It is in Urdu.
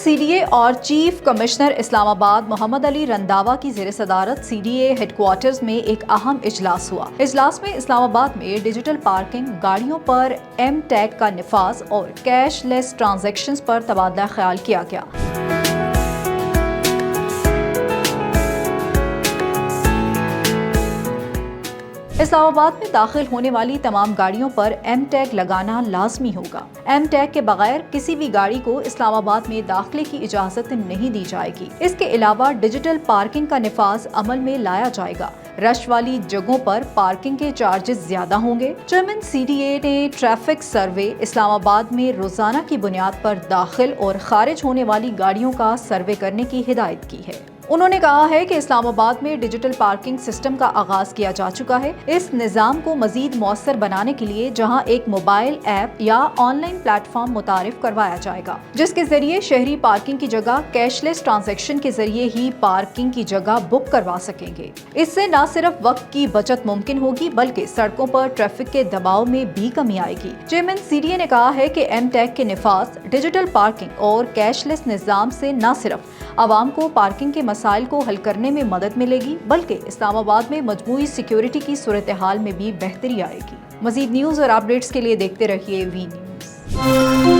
CDA اور چیف کمشنر اسلام آباد محمد علی رنداوا کی زیر صدارت CDA ہیڈ کوارٹرز میں ایک اہم اجلاس ہوا۔ اجلاس میں اسلام آباد میں ڈیجیٹل پارکنگ، گاڑیوں پر ایم ٹیگ کا نفاذ اور کیش لیس ٹرانزیکشنز پر تبادلہ خیال کیا گیا۔ اسلام آباد میں داخل ہونے والی تمام گاڑیوں پر ایم ٹیگ لگانا لازمی ہوگا۔ ایم ٹیگ کے بغیر کسی بھی گاڑی کو اسلام آباد میں داخلے کی اجازت نہیں دی جائے گی۔ اس کے علاوہ ڈیجیٹل پارکنگ کا نفاذ عمل میں لایا جائے گا۔ رش والی جگہوں پر پارکنگ کے چارجز زیادہ ہوں گے۔ چیئرمین CDA نے ٹریفک سروے اسلام آباد میں روزانہ کی بنیاد پر داخل اور خارج ہونے والی گاڑیوں کا سروے کرنے کی ہدایت کی ہے۔ انہوں نے کہا ہے کہ اسلام آباد میں ڈیجیٹل پارکنگ سسٹم کا آغاز کیا جا چکا ہے۔ اس نظام کو مزید مؤثر بنانے کے لیے جہاں ایک موبائل ایپ یا آن لائن پلیٹ فارم متعارف کروایا جائے گا، جس کے ذریعے شہری پارکنگ کی جگہ کیش لیس ٹرانزیکشن کے ذریعے ہی پارکنگ کی جگہ بک کروا سکیں گے۔ اس سے نہ صرف وقت کی بچت ممکن ہوگی بلکہ سڑکوں پر ٹریفک کے دباؤ میں بھی کمی آئے گی۔ چیئرمین CDA نے کہا ہے کہ ایم ٹیگ کے نفاذ، ڈیجیٹل پارکنگ اور کیش لیس نظام سے نہ صرف عوام کو پارکنگ کے مسائل کو حل کرنے میں مدد ملے گی بلکہ اسلام آباد میں مجموعی سیکیورٹی کی صورتحال میں بھی بہتری آئے گی۔ مزید نیوز اور اپڈیٹس کے لیے دیکھتے رہیے وی نیوز۔